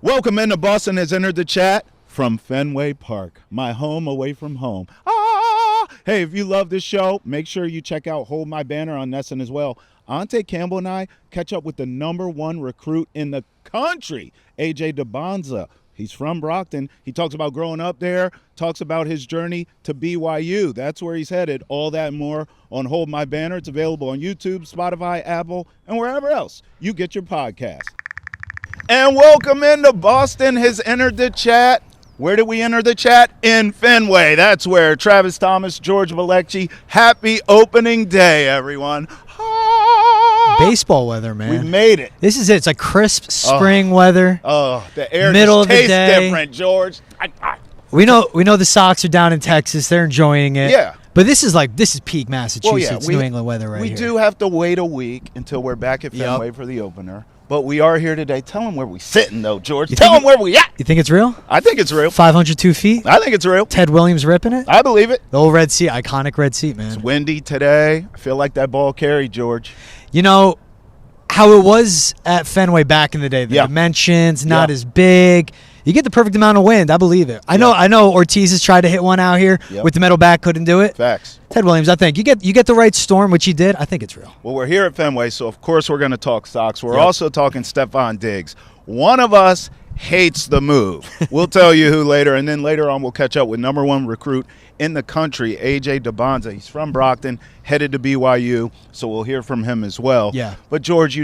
Welcome into Boston has entered the chat from Fenway Park, my home away from home. Hey, if you love this show, make sure you check out Hold My Banner on NESN as well. Ante Campbell and I catch up with the #1 recruit in the country, AJ Dybantsa. He's from Brockton. He talks about growing up there, talks about his journey to BYU. That's where he's headed. All that and more on Hold My Banner. It's available on YouTube, Spotify, Apple, and wherever else you get your podcast. And welcome into Boston has entered the chat. Where did we enter the chat? In Fenway. That's where Travis Thomas, George Valecki. Happy opening day, everyone. Baseball weather, man. We made it. This is it. It's like crisp spring weather. Oh, the air Middle just of the tastes day. different, George. We know the Sox are down in Texas. They're enjoying it. Yeah. But this is peak Massachusetts, Well, New England weather right here. We do have to wait a week until we're back at Fenway for the opener. But we are here today. Tell them where we sitting, though, George. Tell them where we at. You think it's real? I think it's real. 502 feet? I think it's real. Ted Williams ripping it? I believe it. The old red seat, iconic red seat, man. It's windy today. I feel like that ball carried, George. You know how it was at Fenway back in the day. The dimensions, not as big. You get the perfect amount of wind. I believe it. I know Ortiz has tried to hit one out here with the metal bat, couldn't do it. Facts. Ted Williams, I think. You get the right storm, which he did. I think it's real. Well, we're here at Fenway, so of course we're going to talk Sox. We're also talking Stefon Diggs. One of us hates the move. We'll tell you who later, and then later on we'll catch up with #1 recruit in the country, AJ Dybantsa. He's from Brockton, headed to BYU, so we'll hear from him as well. Yeah. But, George,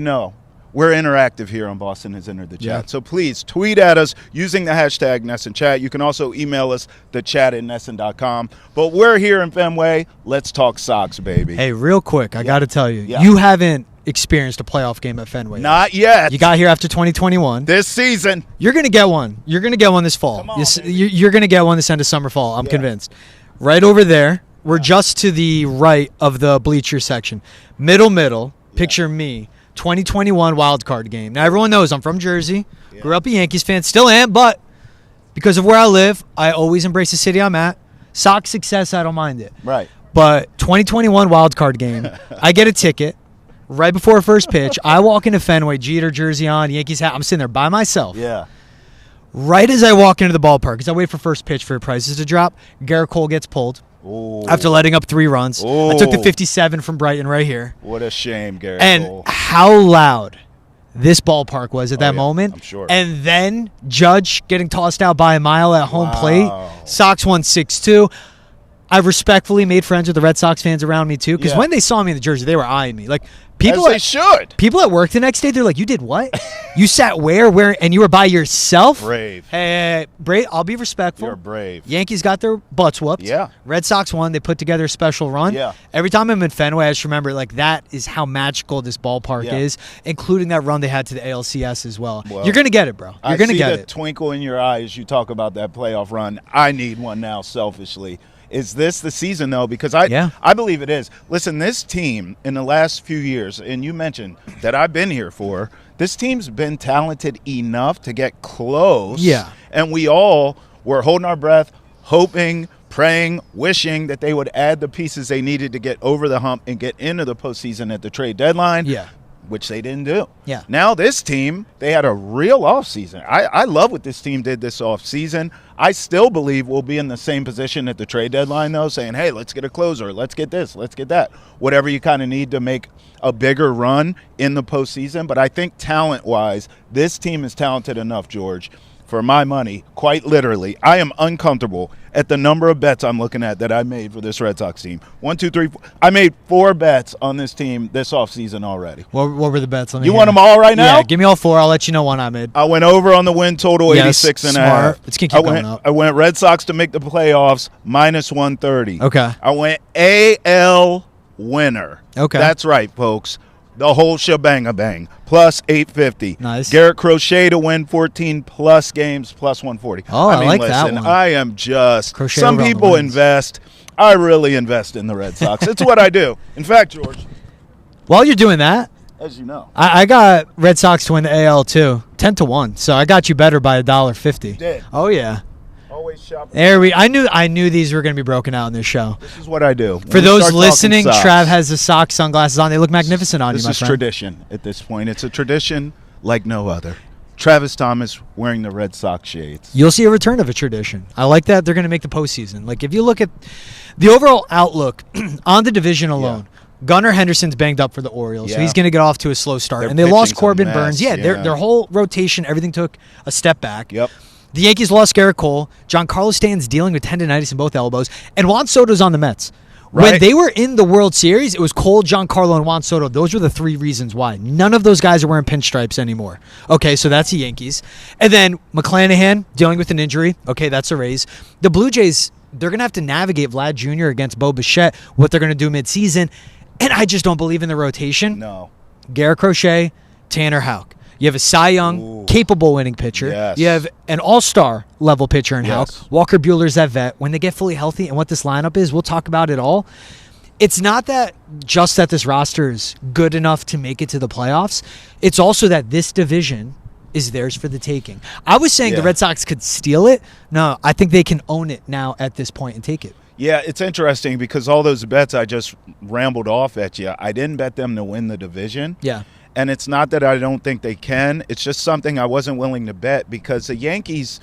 we're interactive here on Boston has entered the chat. So please tweet at us using the hashtag NESN Chat. You can also email us, thechat@nesn.com. But we're here in Fenway. Let's talk Sox, baby. Hey, real quick, I got to tell you, you haven't experienced a playoff game at Fenway. Not yet. You got here after 2021. This season. You're going to get one. You're going to get one this fall. Come on, you're going to get one this end of summer, fall. I'm convinced. Right over there, we're just to the right of the bleacher section. Middle, picture me. 2021 wild card game. Now, everyone knows I'm from Jersey. Grew up a Yankees fan. Still am, but because of where I live, I always embrace the city I'm at. Sox success, I don't mind it. Right. But 2021 wild card game, I get a ticket right before first pitch. I walk into Fenway, Jeter jersey on, Yankees hat. I'm sitting there by myself. Yeah. Right as I walk into the ballpark, because I wait for first pitch for prices to drop, Garrett Cole gets pulled. Ooh. After letting up 3 runs. I took the 57 from Brighton right here. What a shame, Garrett And Cole. how loud this ballpark was at that moment. I'm sure. And then Judge getting tossed out by a mile at home plate. Sox won 6-2. I respectfully made friends with the Red Sox fans around me, too, because when they saw me in the jersey, they were eyeing me. Like, people As they should. People at work the next day, they're like, you did what? You sat where, and you were by yourself? Brave. Hey, brave. I'll be respectful. You're brave. Yankees got their butts whooped. Yeah. Red Sox won. They put together a special run. Yeah. Every time I'm in Fenway, I just remember, that is how magical this ballpark is, including that run they had to the ALCS as well. You're going to get it, bro. You're going to get it. I see the twinkle in your eye as you talk about that playoff run. I need one now, selfishly. Is this the season, though? Because I believe it is. Listen, this team in the last few years, and you mentioned that I've been here for, this team's been talented enough to get close. Yeah. And we all were holding our breath, hoping, praying, wishing that they would add the pieces they needed to get over the hump and get into the postseason at the trade deadline. Yeah. Which they didn't do. Yeah. Now this team, they had a real offseason. I love what this team did this offseason. I still believe we'll be in the same position at the trade deadline, though, saying, hey, let's get a closer. Let's get this. Let's get that. Whatever you kind of need to make a bigger run in the postseason. But I think talent-wise, this team is talented enough, George. For my money, quite literally, I am uncomfortable at the number of bets I'm looking at that I made for this Red Sox team. 1, 2, 3, 4. I made 4 bets on this team this offseason already. What were the bets? You want them all right now? Yeah, give me all 4. I'll let you know one I made. I went over on the win total, 86 and a half. It's going to keep going up. I went Red Sox to make the playoffs, -130. Okay. I went AL winner. Okay. That's right, folks. The whole shebang-a-bang, +850. Nice. Garrett Crochet to win 14-plus games, +140. Oh, I like that listen, one. I am just Crochet some over on the people wins. invest. I really invest in the Red Sox. It's what I do. In fact, George, While you're doing that, as you know, I got Red Sox to win the AL too, 10-1. So I got you better by $1.50. Did. Oh yeah. always shop. I knew these were going to be broken out in this show. This is what I do. For those listening, Trav has the Sox sunglasses on. They look magnificent on you, my friend. This is tradition at this point. It's a tradition like no other. Travis Thomas wearing the Red Sox shades. You'll see a return of a tradition. I like that they're going to make the postseason. Like, if you look at the overall outlook on the division alone, Gunnar Henderson's banged up for the Orioles, so he's going to get off to a slow start. And they lost Corbin Burns. Their whole rotation, everything took a step back. Yep. The Yankees lost Garrett Cole. Giancarlo Stanton's dealing with tendonitis in both elbows. And Juan Soto's on the Mets. Right. When they were in the World Series, it was Cole, Giancarlo, and Juan Soto. Those were the three reasons why. None of those guys are wearing pinstripes anymore. Okay, so that's the Yankees. And then McClanahan dealing with an injury. Okay, that's a Rays. The Blue Jays, they're going to have to navigate Vlad Jr. against Bo Bichette, what they're going to do midseason. And I just don't believe in the rotation. No. Garrett Crochet, Tanner Houck. You have a Cy Young, capable winning pitcher. Yes. You have an all-star level pitcher in Houck. Yes. Walker Buehler's that vet. When they get fully healthy and what this lineup is, we'll talk about it all. It's not that just that this roster is good enough to make it to the playoffs. It's also that this division is theirs for the taking. I was saying the Red Sox could steal it. No, I think they can own it now at this point and take it. Yeah, it's interesting because all those bets I just rambled off at you, I didn't bet them to win the division. Yeah. And it's not that I don't think they can. It's just something I wasn't willing to bet because the Yankees,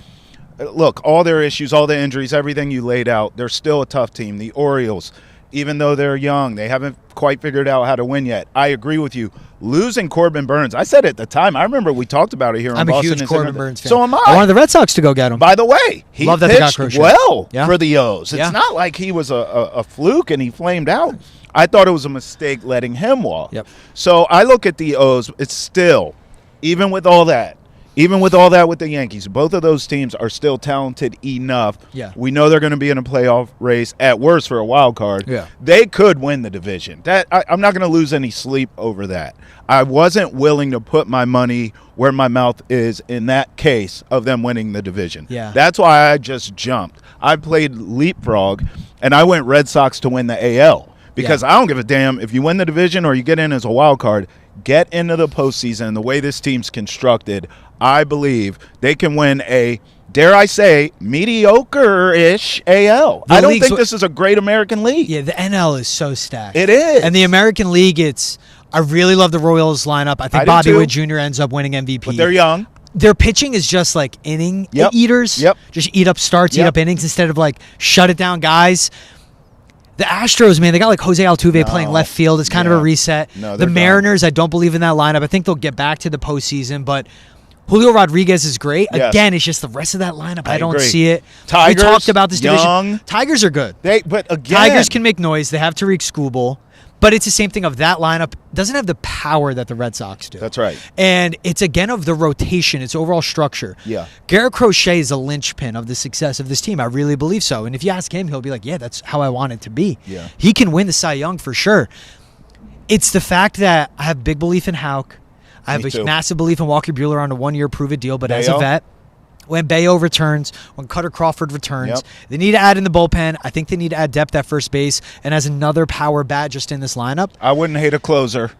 look, all their issues, all the injuries, everything you laid out, they're still a tough team. The Orioles, even though they're young, they haven't quite figured out how to win yet. I agree with you. Losing Corbin Burns, I said at the time, I remember we talked about it here in Boston. I'm a huge Corbin Burns fan. So am I. I wanted the Red Sox to go get him. By the way, he Love that they got pitched Crochet. well for the O's. It's not like he was a fluke and he flamed out. I thought it was a mistake letting him walk. Yep. So I look at the O's. It's still, even with all that with the Yankees, both of those teams are still talented enough. Yeah. We know they're going to be in a playoff race at worst for a wild card. Yeah. They could win the division. I'm not going to lose any sleep over that. I wasn't willing to put my money where my mouth is in that case of them winning the division. Yeah. That's why I just jumped. I played leapfrog, and I went Red Sox to win the AL. Because I don't give a damn if you win the division or you get in as a wild card, get into the postseason. The way this team's constructed, I believe they can win a, dare I say, mediocre-ish AL. I don't think this is a great American league. Yeah, the NL is so stacked. It is. And the American League, I really love the Royals lineup. I think Bobby Wood Jr. ends up winning MVP. But they're young. Their pitching is just like inning eaters. Yep. Just eat up starts, eat up innings instead of like shut it down guys. The Astros, man, they got like Jose Altuve playing left field. It's kind of a reset. No, the Mariners, I don't believe in that lineup. I think they'll get back to the postseason, but Julio Rodriguez is great. Yes. Again, it's just the rest of that lineup. I don't agree. see it. Tigers, we talked about this young. division. Tigers are good. But again, Tigers can make noise. They have Tariq Skubal. But it's the same thing of that lineup doesn't have the power that the Red Sox do. That's right. And it's, again, of the rotation, its overall structure. Yeah. Garrett Crochet is a linchpin of the success of this team. I really believe so. And if you ask him, he'll be like, yeah, that's how I want it to be. Yeah. He can win the Cy Young for sure. It's the fact that I have big belief in Houck. I have a massive belief in Walker Buehler on a one-year prove-it deal, but as a vet, when Bayo returns, when Cutter Crawford returns, they need to add in the bullpen. I think they need to add depth at first base and as another power bat just in this lineup. I wouldn't hate a closer.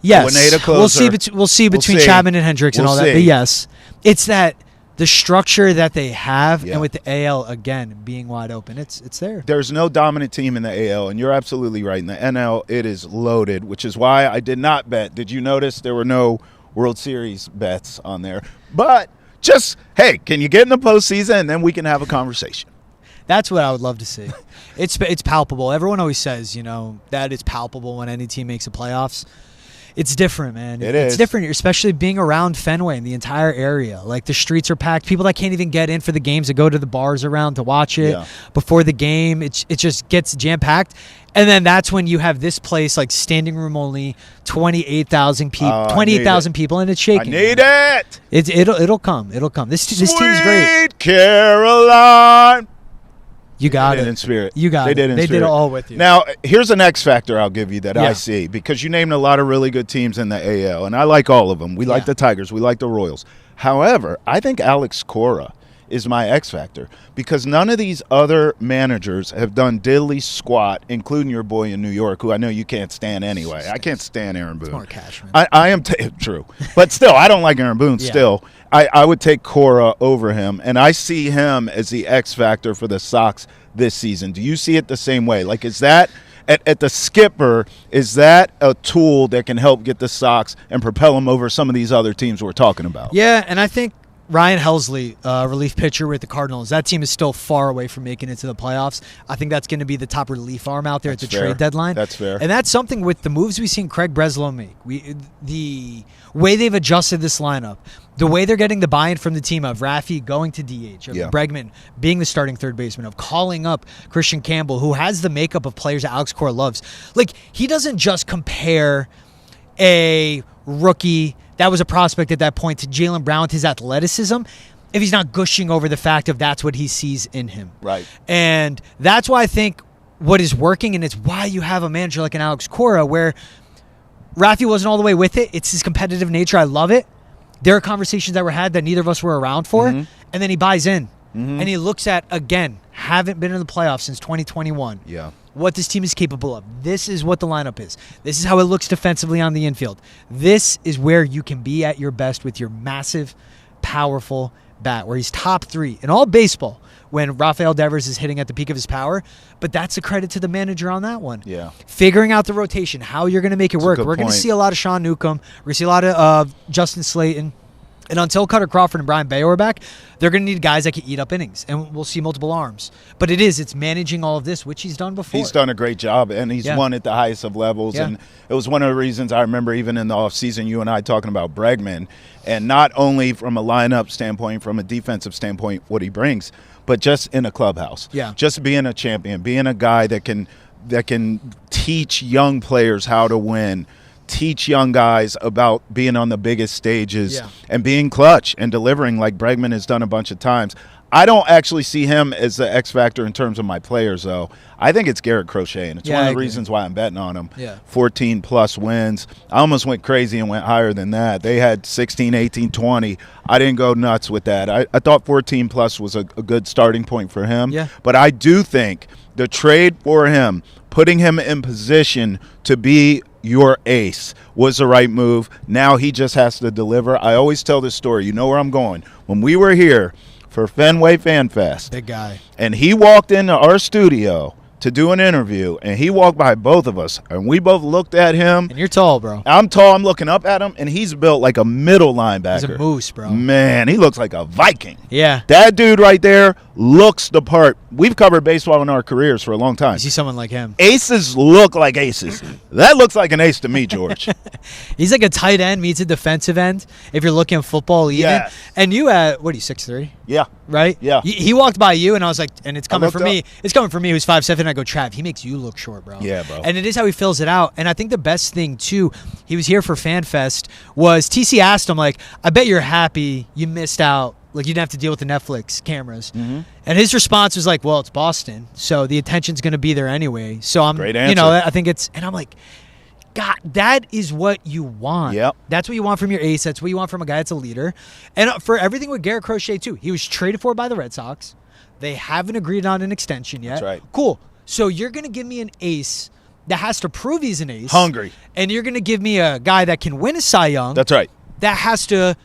Yes. I wouldn't hate a closer. We'll see between Chapman and Hendricks and all that. But yes, it's that the structure that they have and with the AL, again, being wide open, it's there. There's no dominant team in the AL, and you're absolutely right. In the NL, it is loaded, which is why I did not bet. Did you notice there were no World Series bets on there? But just, hey, can you get in the postseason, and then we can have a conversation. That's what I would love to see. It's palpable. Everyone always says, that it's palpable when any team makes the playoffs. It's different, man. It's different, especially being around Fenway and the entire area. Like, the streets are packed. People that can't even get in for the games that go to the bars around to watch it before the game. It just gets jam-packed. And then that's when you have this place, like, standing room only, 28,000 people, 28,000 people, and it's shaking. I need it. It'll come. It'll come. This team's great. Sweet Caroline. You got it. In spirit. You got it. They did it all with you. Now, here's an X factor I'll give you that I see, because you named a lot of really good teams in the AL, and I like all of them. We like the Tigers. We like the Royals. However, I think Alex Cora is my X factor, because none of these other managers have done diddly squat, including your boy in New York, who I know you can't stand anyway. I can't stand Aaron Boone. It's more Cashman. I am true, but still, I don't like Aaron Boone. Still, I would take Cora over him, and I see him as the X factor for the Sox this season. Do you see it the same way? Like, is that at the skipper, is that a tool that can help get the Sox and propel them over some of these other teams we're talking about? Yeah, and I think Ryan Helsley, relief pitcher with the Cardinals, that team is still far away from making it to the playoffs. I think that's going to be the top relief arm out there at the trade deadline. That's fair. And that's something with the moves we've seen Craig Breslow make. The way they've adjusted this lineup, the way they're getting the buy-in from the team of Rafi going to DH, of Bregman being the starting third baseman, of calling up Christian Campbell, who has the makeup of players that Alex Cora loves. Like, he doesn't just compare a rookie that was a prospect at that point to Jaylen Brown with his athleticism if he's not gushing over the fact of that's what he sees in him. Right. And that's why I think what is working, and it's why you have a manager like an Alex Cora where Rafi wasn't all the way with it. It's his competitive nature. I love it. There are conversations that were had that neither of us were around for, and then he buys in. And he looks at, again, haven't been in the playoffs since 2021. Yeah. What this team is capable of. This is what the lineup is. This is how it looks defensively on the infield. This is where you can be at your best with your massive, powerful bat, where he's top 3 in all baseball when Rafael Devers is hitting at the peak of his power. But that's a credit to the manager on that one. Yeah. Figuring out the rotation, how you're going to make it work. We're going to see a lot of Sean Newcomb. We're going to see a lot of Justin Slayton. And until Cutter Crawford and Brian Bayo are back, they're going to need guys that can eat up innings, and we'll see multiple arms. But it's managing all of this, which he's done before. He's done a great job, and he's won at the highest of levels. And it was one of the reasons I remember even in the offseason, you and I talking about Bregman, and not only from a lineup standpoint, from a defensive standpoint, what he brings, but just in a clubhouse. Yeah. Just being a champion, being a guy that can teach young players how to win, teach young guys about being on the biggest stages and being clutch and delivering like Bregman has done a bunch of times. I don't actually see him as the X factor in terms of my players, though. I think it's Garrett Crochet, and it's one of the reasons why I'm betting on him. 14-plus wins. I almost went crazy and went higher than that. They had 16, 18, 20. I didn't go nuts with that. I thought 14-plus was a good starting point for him. Yeah. But I do think the trade for him, putting him in position to be your ace, was the right move. Now he just has to deliver. I always tell this story. You know where I'm going. When we were here for Fenway Fan Fest, big guy, and he walked into our studio to do an interview, and he walked by both of us, and we both looked at him. And you're tall, bro. I'm tall. I'm looking up at him, and he's built like a middle linebacker. He's a moose, bro. Man, he looks like a Viking. Yeah. That dude right there looks the part. We've covered baseball in our careers for a long time. You see someone like him. Aces look like aces. That looks like an ace to me, George. He's like a tight end meets a defensive end, if you're looking at football even. Yes. And you at, what are you, 6'3"? Yeah. Right? Yeah. He walked by you, and I was like, and it's coming looked from me. It's coming from me, who's 5'7", and I go, Trav, he makes you look short, bro. Yeah, bro. And it is how he fills it out. And I think the best thing, too, he was here for Fan Fest, was TC asked him, like, I bet you're happy you missed out. Like, you didn't have to deal with the Netflix cameras. And his response was like, well, it's Boston, so the attention's going to be there anyway. So I'm, Great answer. you know, I think it's, and I'm like, God, that is what you want. Yep. That's what you want from your ace. That's what you want from a guy that's a leader. And for everything with Garrett Crochet, too. He was traded for by the Red Sox. They haven't agreed on an extension yet. That's right. Cool. So you're going to give me an ace that has to prove he's an ace. Hungry. And you're going to give me a guy that can win a Cy Young. That's right. That has to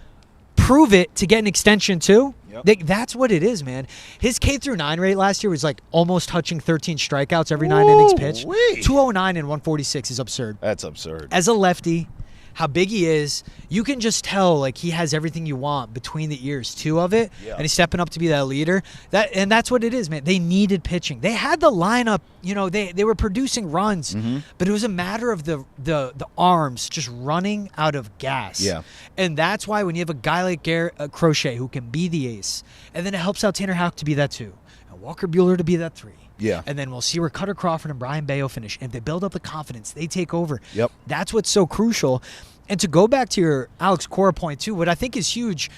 prove it to get an extension, too. Yep. That's what it is, man. His K-9 rate last year was like almost touching 13 strikeouts every 9 innings pitched. 209 and 146 is absurd. That's absurd. As a lefty, how big he is, you can just tell like he has everything you want between the ears, too, of it. Yeah. And he's stepping up to be that leader. And that's what it is, man. They needed pitching. They had the lineup, you know, they were producing runs, but it was a matter of the arms just running out of gas. Yeah. And that's why when you have a guy like Garrett Crochet who can be the ace, and then it helps out Tanner Houck to be that 2, and Walker Buehler to be that 3. Yeah. And then we'll see where Cutter Crawford and Brian Bayo finish. And if they build up the confidence, they take over. Yep. That's what's so crucial. And to go back to your Alex Cora point, too, what I think is huge,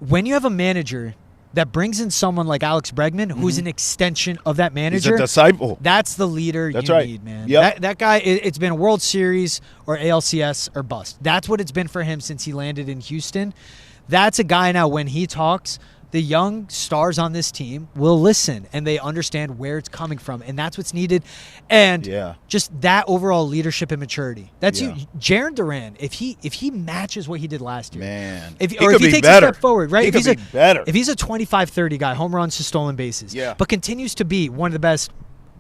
when you have a manager that brings in someone like Alex Bregman, who's an extension of that manager. He's a disciple. That's the leader you need, man. Yep. That guy, it's been a World Series or ALCS or bust. That's what it's been for him since he landed in Houston. That's a guy now, when he talks, the young stars on this team will listen, and they understand where it's coming from, and that's what's needed. And just that overall leadership and maturity. That's you. Jaron Duran, if he matches what he did last year, man, if he takes better. a step forward, right? He could be better. If he's a 25-30 guy, home runs to stolen bases, but continues to be one of the best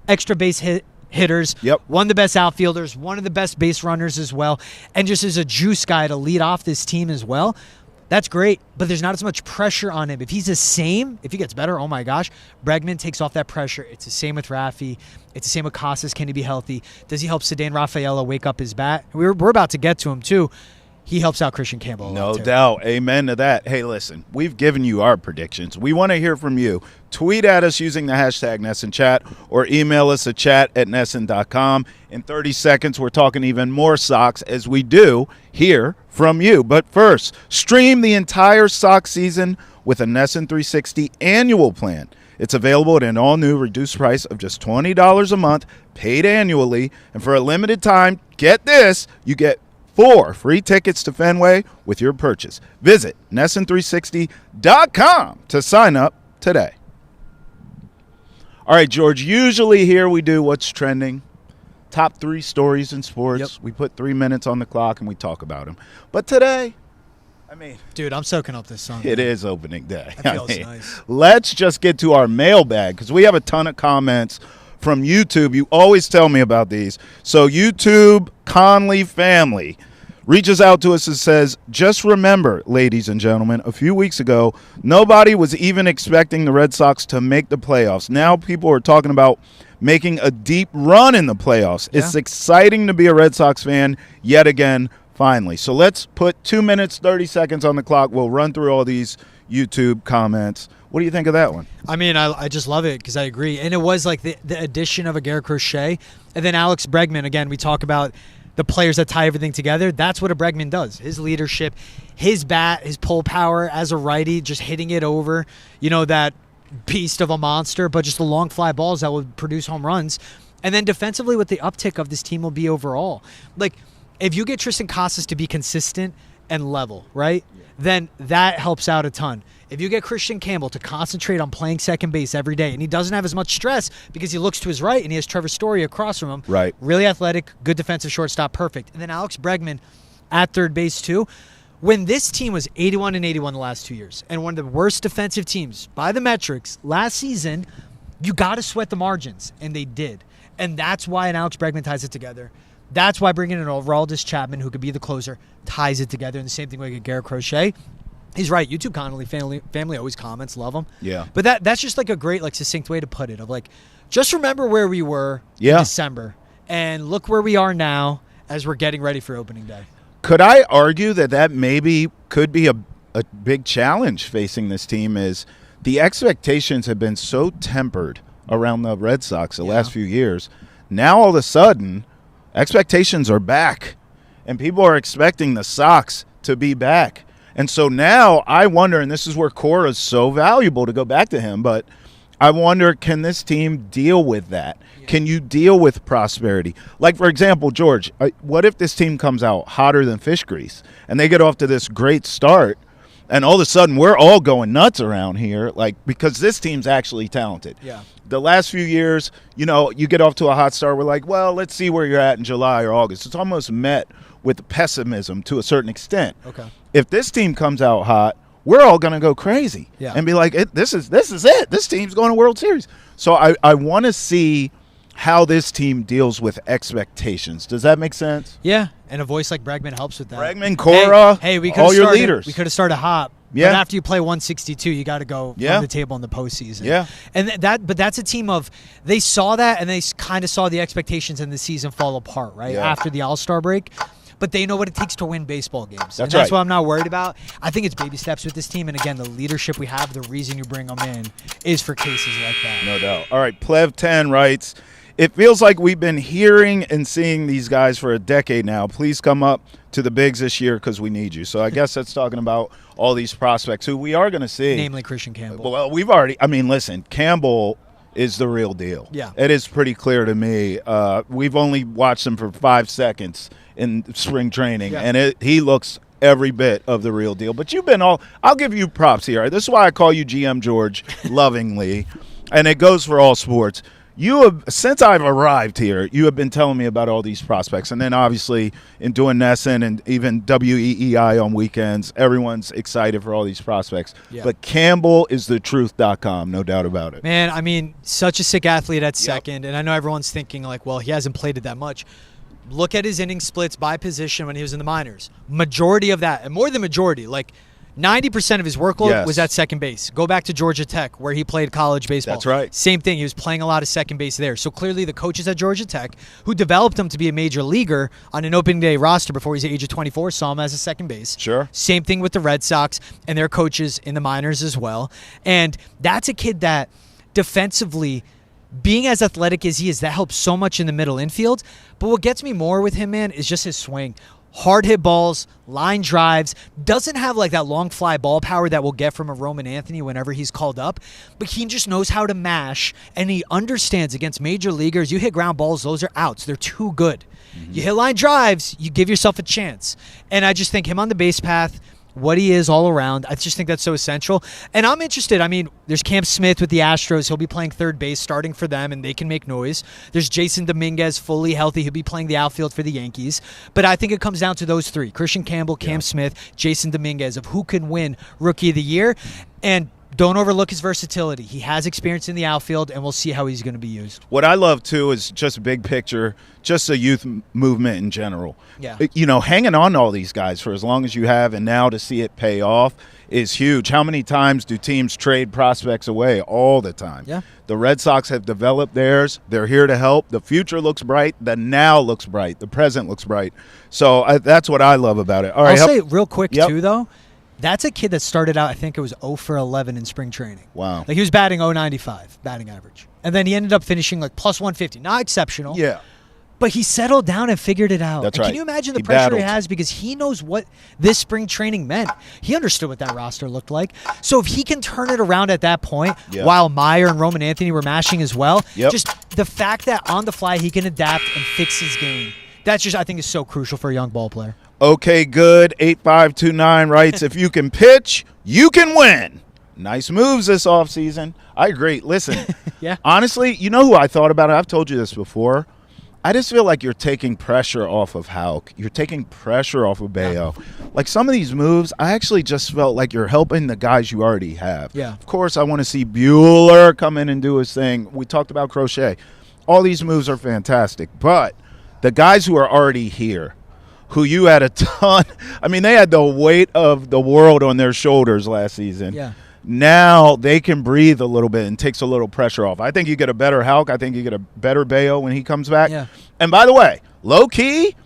extra base hit hitters, Yep. one of the best outfielders, one of the best base runners as well, and just as a juice guy to lead off this team as well. That's great, but there's not as much pressure on him. If he's the same, if he gets better, oh my gosh, Bregman takes off that pressure. It's the same with Rafi. It's the same with Casas. Can he be healthy? Does he help Ceddanne Rafaela wake up his bat? We're about to get to him, too. He helps out Christian Campbell a lot, No too. doubt. Amen to that. Hey, listen, we've given you our predictions. We want to hear from you. Tweet at us using the hashtag NESNChat or email us at chat@nesn.com. In 30 seconds, we're talking even more Sox as we do hear from you. But first, stream the entire Sox season with a NESN 360 annual plan. It's available at an all-new reduced price of just $20 a month, paid annually. And for a limited time, get this, you get 4 free tickets to Fenway with your purchase. Visit NESN360.com to sign up today. All right, George, usually here we do what's trending. Top 3 stories in sports. Yep. We put 3 minutes on the clock and we talk about them. But today, Dude, I'm soaking up this song. it is opening day. That feels nice. Let's just get to our mailbag because we have a ton of comments from YouTube. You always tell me about these. So YouTube Conley family reaches out to us and says, just remember, ladies and gentlemen, a few weeks ago, nobody was even expecting the Red Sox to make the playoffs. Now people are talking about making a deep run in the playoffs. Yeah. It's exciting to be a Red Sox fan yet again, finally. So let's put 2 minutes, 30 seconds on the clock. We'll run through all these YouTube comments. What do you think of that one? I mean, I just love it because I agree. And it was like the addition of a Garrett Crochet. And then Alex Bregman, again, we talk about the players that tie everything together. That's what a Bregman does. His leadership, his bat, his pull power as a righty, just hitting it over, that beast of a monster, but just the long fly balls that would produce home runs. And then defensively, what the uptick of this team will be overall. Like, if you get Tristan Casas to be consistent and level, right, then that helps out a ton. If you get Christian Campbell to concentrate on playing second base every day, and he doesn't have as much stress because he looks to his right and he has Trevor Story across from him, Right. Really athletic, good defensive shortstop, perfect. And then Alex Bregman at third base too. When this team was 81-81 the last 2 years, and one of the worst defensive teams by the metrics last season, you got to sweat the margins, and they did. And that's why an Alex Bregman ties it together. That's why bringing in Aroldis Chapman, who could be the closer, ties it together. And the same thing with Garrett Crochet. He's right. YouTube Connolly family always comments, love him. Yeah. But that's just like a great, succinct way to put it. Of just remember where we were in December, and look where we are now as we're getting ready for opening day. Could I argue that maybe could be a big challenge facing this team? Is the expectations have been so tempered around the Red Sox the last few years. Now all of a sudden, expectations are back, and people are expecting the Sox to be back. And so now I wonder, and this is where Cora is so valuable to go back to him, but I wonder, can this team deal with that? Yeah. Can you deal with prosperity? Like, for example, George, what if this team comes out hotter than fish grease and they get off to this great start, and all of a sudden we're all going nuts around here, because this team's actually talented. Yeah. The last few years, you get off to a hot start, we're like, well, let's see where you're at in July or August. It's almost met with pessimism to a certain extent. Okay. If this team comes out hot, we're all going to go crazy and be like, this is it. This team's going to World Series. So I want to see how this team deals with expectations. Does that make sense? Yeah, and a voice like Bregman helps with that. Bregman, Cora, hey, we all your leaders. We could have started hot. Yeah. But after you play 162, you got to go on the table in the postseason. Yeah. And but that's a team of, they saw that and they kind of saw the expectations in the season fall apart, right? Yeah. After the All-Star break. But they know what it takes to win baseball games. That's That's what I'm not worried about. I think it's baby steps with this team. And again, the leadership we have, the reason you bring them in is for cases like that. No doubt. All right, Plev10 writes, it feels like we've been hearing and seeing these guys for a decade now. Please come up to the bigs this year because we need you. So I guess that's talking about all these prospects who we are going to see. Namely Christian Campbell. Well, listen, Campbell is the real deal. Yeah. It is pretty clear to me. We've only watched him for 5 seconds in spring training, and he looks every bit of the real deal. But I'll give you props here. This is why I call you GM George lovingly, and it goes for all sports. You have, since I've arrived here, you have been telling me about all these prospects. And then obviously in doing NESN and even WEEI on weekends, everyone's excited for all these prospects. Yeah. But Campbell is the truth.com, no doubt about it. Man, I mean, such a sick athlete at second. And I know everyone's thinking like, well, he hasn't played it that much. Look at his inning splits by position when he was in the minors. Majority of that, and more than majority, like 90% of his workload was at second base. Go back to Georgia Tech, where he played college baseball. That's right. Same thing. He was playing a lot of second base there. So clearly the coaches at Georgia Tech, who developed him to be a major leaguer on an opening day roster before he's the age of 24, saw him as a second base. Sure. Same thing with the Red Sox and their coaches in the minors as well. And that's a kid that defensively, being as athletic as he is, that helps so much in the middle infield. But what gets me more with him, man, is just his swing. Hard hit balls, line drives, doesn't have like that long fly ball power that we'll get from a Roman Anthony whenever he's called up, but he just knows how to mash, and he understands against major leaguers, you hit ground balls, those are outs. They're too good. You hit line drives, you give yourself a chance. And I just think him on the base path, what he is all around, I just think that's so essential. And I'm interested. I mean, there's Cam Smith with the Astros. He'll be playing third base, starting for them, and they can make noise. There's Jason Dominguez, fully healthy. He'll be playing the outfield for the Yankees. But I think it comes down to those three, Christian Campbell, Cam Smith, Jason Dominguez, of who can win Rookie of the Year. And don't overlook his versatility. He has experience in the outfield, and we'll see how he's going to be used. What I love, too, is just big picture, just a youth movement in general. Yeah. You know, hanging on to all these guys for as long as you have, and now to see it pay off is huge. How many times do teams trade prospects away? All the time. Yeah. The Red Sox have developed theirs. They're here to help. The future looks bright. The now looks bright. The present looks bright. So that's what I love about it. All right, I'll say real quick, too, though. That's a kid that started out, I think it was 0 for 11 in spring training. Wow. Like he was batting 0.95 batting average. And then he ended up finishing like plus 150. Not exceptional. Yeah. But he settled down and figured it out. That's and right. Can you imagine the He pressure battled. he has, because he knows what this spring training meant. He understood what that roster looked like. So if he can turn it around at that point, while Meyer and Roman Anthony were mashing as well, just the fact that on the fly he can adapt and fix his game, that's just, I think, is so crucial for a young ball player. Okay, good. 8529 writes, if you can pitch, you can win. Nice moves this offseason. I agree. Listen, honestly, you know who I thought about it? I've told you this before. I just feel like you're taking pressure off of Houck. You're taking pressure off of Bayo. Like some of these moves, I actually just felt like you're helping the guys you already have. Yeah. Of course, I want to see Bueller come in and do his thing. We talked about Crochet. All these moves are fantastic. But the guys who are already here, who you had a ton, I mean, they had the weight of the world on their shoulders last season. Yeah. Now they can breathe a little bit and takes a little pressure off. I think you get a better Houck. I think you get a better Bayo when he comes back. Yeah. And by the way, low key,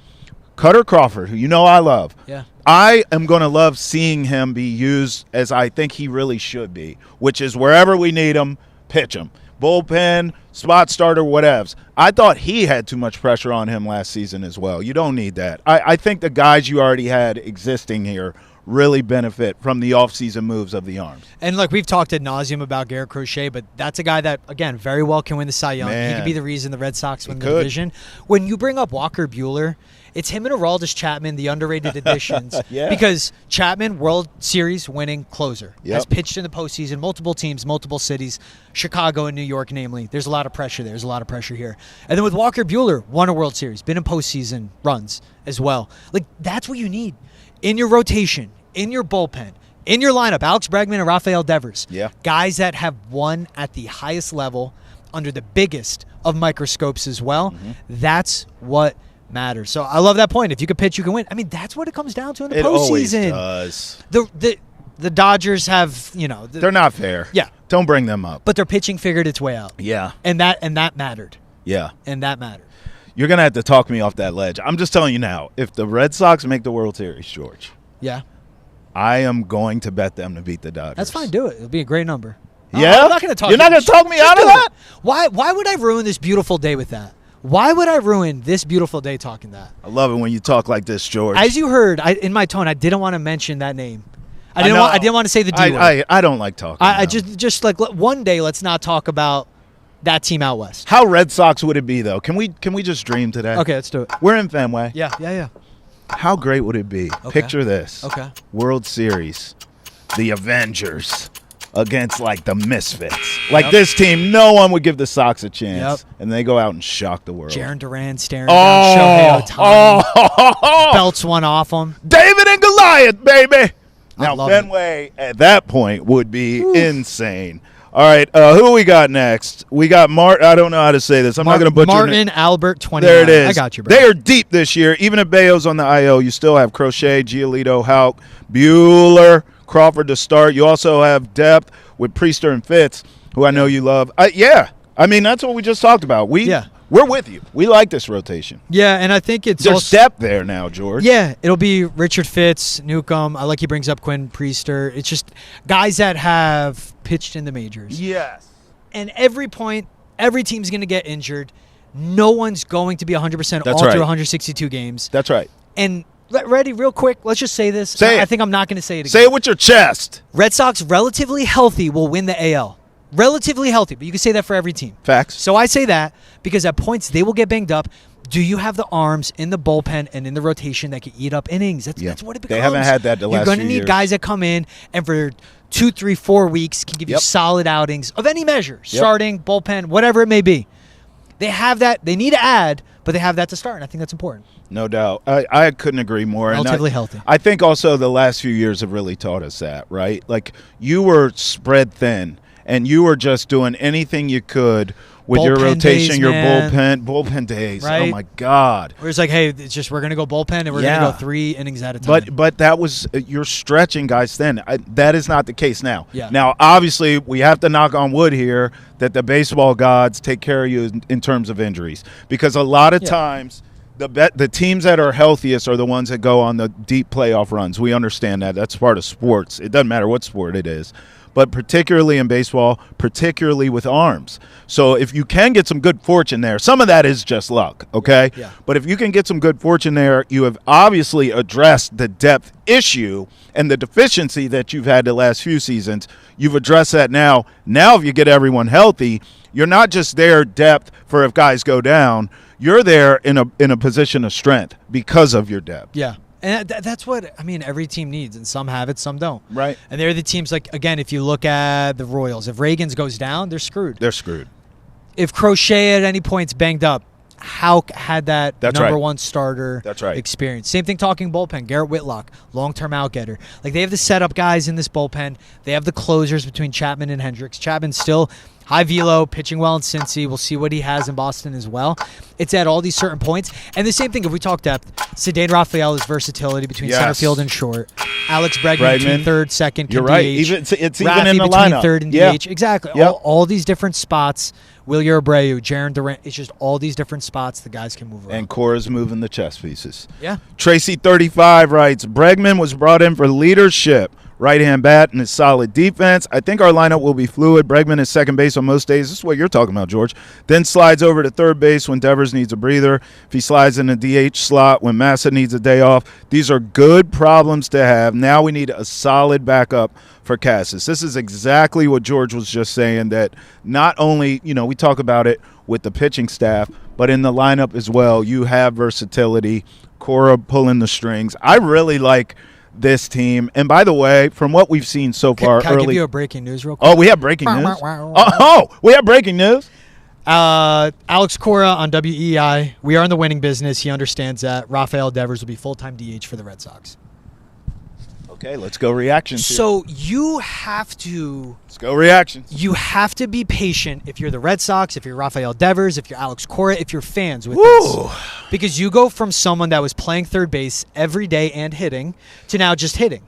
Cutter Crawford, who you know I love. Yeah. I am going to love seeing him be used as I think he really should be, which is wherever we need him, pitch him. Bullpen, spot starter, whatevs. I thought he had too much pressure on him last season as well. You don't need that. I think the guys you already had existing here really benefit from the offseason moves of the arms. And like we've talked ad nauseum about Garrett Crochet, but that's a guy that, again, very well can win the Cy Young. Man. He could be the reason the Red Sox win the could. division. When you bring up Walker Buehler, it's him and Aroldis Chapman, the underrated additions. Because Chapman, World Series winning closer, has pitched in the postseason, multiple teams, multiple cities, Chicago and New York namely. There's a lot of pressure there. There's a lot of pressure here. And then with Walker Buehler, won a World Series, been in postseason runs as well. Like, that's what you need in your rotation, in your bullpen, in your lineup. Alex Bregman and Rafael Devers. Guys that have won at the highest level under the biggest of microscopes as well. That's what matters. So I love that point. If you can pitch, you can win. I mean, that's what it comes down to in the postseason. It always does. The Dodgers have, you know, they're not fair. Yeah. Don't bring them up. But their pitching figured its way out. Yeah. And that mattered. Yeah. And that mattered. You're going to have to talk me off that ledge. I'm just telling you now, if the Red Sox make the World Series, George, I am going to bet them to beat the Dodgers. That's fine. Do it. It'll be a great number. Yeah? I'm not going to talk. You're not going to talk me out of that? Why would I ruin this beautiful day with that? Why would I ruin this beautiful day talking that? I love it when you talk like this, George. As you heard, in my tone, I didn't want to mention that name. I didn't want to say the D word. I don't like talking. I just like one day let's not talk about that team out west. How Red Sox would it be though? Can we just dream today? Okay, let's do it. We're in Fenway. Yeah. How great would it be? Okay. Picture this. Okay. World Series. The Avengers. against like the misfits. Like this team, no one would give the Sox a chance, and they go out and shock the world. Jaron Duran staring down Shohei Ohtani. Belts one off him. David and Goliath, baby. Now Fenway at that point would be insane. All right, who we got next? We got I don't know how to say this. I'm not going to butcher Martin Albert 29. There it is. I got you, bro. They are deep this year. Even if Bayo's on the IL, you still have Crochet, Giolito, Houck, Bueller, Crawford to start. You also have depth with Priester and Fitz, who I know you love. I mean, that's what we just talked about. We're with you. We like this rotation. Yeah, and I think there's also depth there now, George. Yeah, it'll be Richard Fitz, Newcomb. I like he brings up Quinn Priester. It's just guys that have pitched in the majors. Yes. And every team's going to get injured. No one's going to be 100% through 162 games. That's right. And ready, real quick, let's just say this. Say it. I think I'm not going to say it again. Say it with your chest. Red Sox, relatively healthy, will win the AL. Relatively healthy, but you can say that for every team. Facts. So I say that because at points they will get banged up. Do you have the arms in the bullpen and in the rotation that can eat up innings? That's what it becomes. They haven't had that the last few years. You're going to need guys that come in and for 2, 3, 4 weeks can give you solid outings of any measure, starting, bullpen, whatever it may be. They have that. They need to add, but they have that to start, and I think that's important. No doubt. I couldn't agree more. Relatively healthy. I think also the last few years have really taught us that, right? Like you were spread thin. And you were just doing anything you could with your rotation, days, your man. bullpen days. Right? Oh my God! Where it's like, hey, it's just we're gonna go bullpen and we're gonna go 3 innings at a time. But that was you're stretching guys thin. That is not the case now. Yeah. Now, obviously, we have to knock on wood here that the baseball gods take care of you in terms of injuries, because a lot of times. The teams that are healthiest are the ones that go on the deep playoff runs. We understand that. That's part of sports. It doesn't matter what sport it is. But particularly in baseball, particularly with arms. So if you can get some good fortune there, some of that is just luck, okay? Yeah. But if you can get some good fortune there, you have obviously addressed the depth issue and the deficiency that you've had the last few seasons. You've addressed that now. Now if you get everyone healthy, you're not just there depth for if guys go down. You're there in a position of strength because of your depth. Yeah. And that's what, I mean, every team needs, and some have it, some don't. Right. And they're the teams, like, again, if you look at the Royals, if Reagans goes down, they're screwed. They're screwed. If Crochet at any point's banged up, Houck had that number one starter experience. Same thing talking bullpen. Garrett Whitlock, long-term outgetter. Like, they have the setup guys in this bullpen. They have the closers between Chapman and Hendricks. Chapman's still high velo, pitching well in Cincy. We'll see what he has in Boston as well. It's at all these certain points. And the same thing, if we talk depth, Cedane Raphael is versatility between center field and short. Alex Bregman between third, second, You're DH. right. It's even Rafi in the between lineup. Third and DH. Exactly. Yep. All these different spots. Wilyer Abreu, Jaron Durant. It's just all these different spots the guys can move around. And Cora's moving the chess pieces. Yeah. Tracy35 writes, Bregman was brought in for leadership. Right-hand bat and his solid defense. I think our lineup will be fluid. Bregman is second base on most days. This is what you're talking about, George. Then slides over to third base when Devers needs a breather. If he slides in the DH slot when Massa needs a day off. These are good problems to have. Now we need a solid backup for Cassis. This is exactly what George was just saying, that not only, we talk about it with the pitching staff, but in the lineup as well. You have versatility. Cora pulling the strings. I really like this team. And by the way, from what we've seen so far Can I give you a breaking news real quick? Oh, we have breaking news? We have breaking news? Alex Cora on WEI. We are in the winning business. He understands that. Rafael Devers will be full-time DH for the Red Sox. Okay, let's go reactions. So you have to... Let's go reactions. You have to be patient if you're the Red Sox, if you're Rafael Devers, if you're Alex Cora, if you're fans with this. Because you go from someone that was playing third base every day and hitting to now just hitting.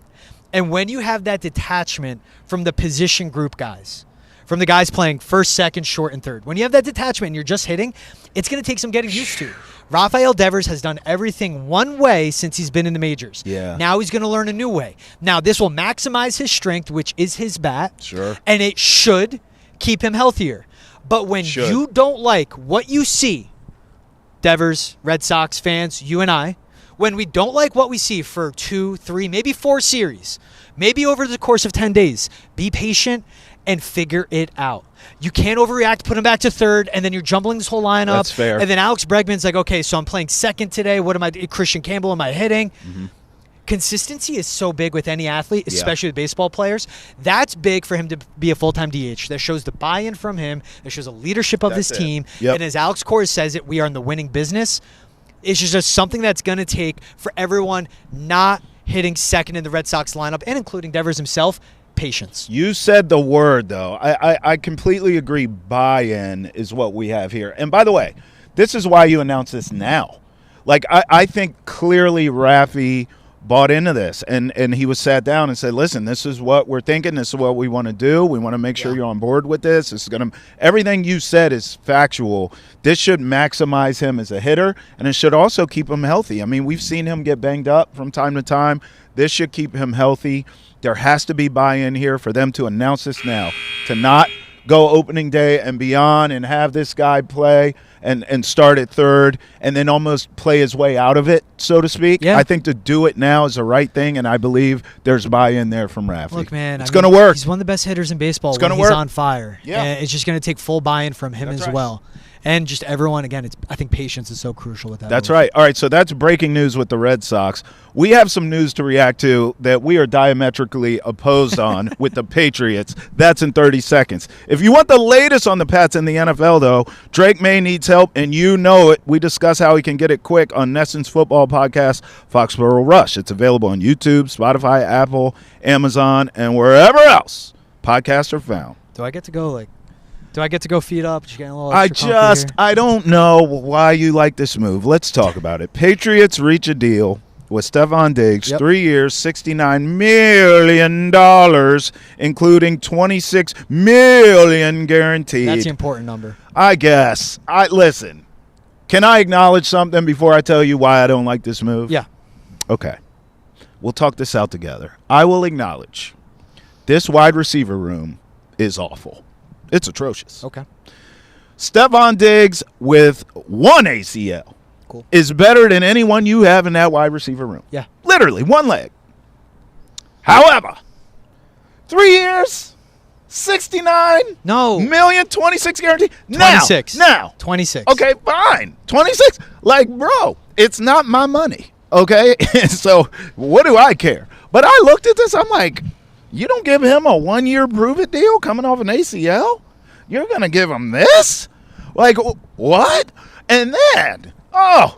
And when you have that detachment from the position group guys, from the guys playing first, second, short, and third, when you have that detachment and you're just hitting, it's going to take some getting used to. Rafael Devers has done everything one way since he's been in the majors. Yeah. Now he's going to learn a new way. Now this will maximize his strength, which is his bat. Sure. And it should keep him healthier. But when you don't like what you see, Devers, Red Sox fans, you and I, when we don't like what we see for 2, 3, maybe 4 series, maybe over the course of 10 days, be patient and figure it out. You can't overreact, put him back to third, and then you're jumbling this whole lineup. That's fair. And then Alex Bregman's like, okay, so I'm playing second today. What am I? Christian Campbell, am I hitting? Mm-hmm. consistency is so big with any athlete, especially with baseball players. That's big for him to be a full-time DH. That shows the buy-in from him. That shows the leadership of this team. Yep. And as Alex Cora says it, we are in the winning business. It's just something that's going to take for everyone not hitting second in the Red Sox lineup, and including Devers himself, patience. You said the word, though. I completely agree. Buy-in is what we have here. And by the way, this is why you announce this now. Like, I think clearly Rafi bought into this, and he was sat down and said, listen, this is what we're thinking. This is what we want to do. We want to make sure you're on board with this. This is going to – everything you said is factual. This should maximize him as a hitter, and it should also keep him healthy. I mean, we've seen him get banged up from time to time. This should keep him healthy. There has to be buy-in here for them to announce this now, to not go opening day and beyond and have this guy play and start at third and then almost play his way out of it, so to speak. Yeah. I think to do it now is the right thing, and I believe there's buy-in there from Rafi. Look, man, it's going to work. He's one of the best hitters in baseball It's when gonna he's work. on fire. Yeah. And it's just going to take full buy-in from him That's as right. well. And just everyone, again, I think patience is so crucial with that. That's move. right. All right, so that's breaking news with the Red Sox. We have some news to react to that we are diametrically opposed on with the Patriots. That's in 30 seconds. If you want the latest on the Pats in the NFL, though, Drake May needs help, and you know it. We discuss how he can get it quick on NESN's football podcast, Foxborough Rush. It's available on YouTube, Spotify, Apple, Amazon, and wherever else podcasts are found. Do I get to go feet up? Just getting a little extra comfy here? I don't know why you like this move. Let's talk about it. Patriots reach a deal with Stefon Diggs, 3 years, $69 million, including $26 million guaranteed. That's the important number. I guess. Listen, can I acknowledge something before I tell you why I don't like this move? Yeah. Okay. We'll talk this out together. I will acknowledge this wide receiver room is awful. It's atrocious. Okay. Stefon Diggs with one ACL is better than anyone you have in that wide receiver room. Yeah. Literally, one leg. However, 3 years, $69 million, 26 guarantee. 26. Now. 26. Okay, fine. 26. Like, bro, it's not my money. Okay? So what do I care? But I looked at this, I'm like, you don't give him a 1 year prove it deal coming off an ACL? You're going to give him this? Like, what? And then, I'm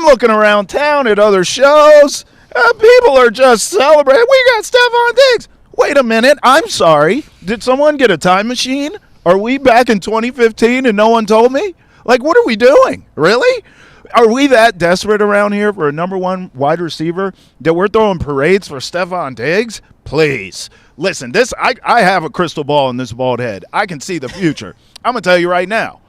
looking around town at other shows. People are just celebrating. We got Stefon Diggs. Wait a minute. I'm sorry. Did someone get a time machine? Are we back in 2015 and no one told me? Like, what are we doing? Really? Are we that desperate around here for a number one wide receiver that we're throwing parades for Stefon Diggs? Please. Listen, I have a crystal ball in this bald head. I can see the future. I'm going to tell you right now.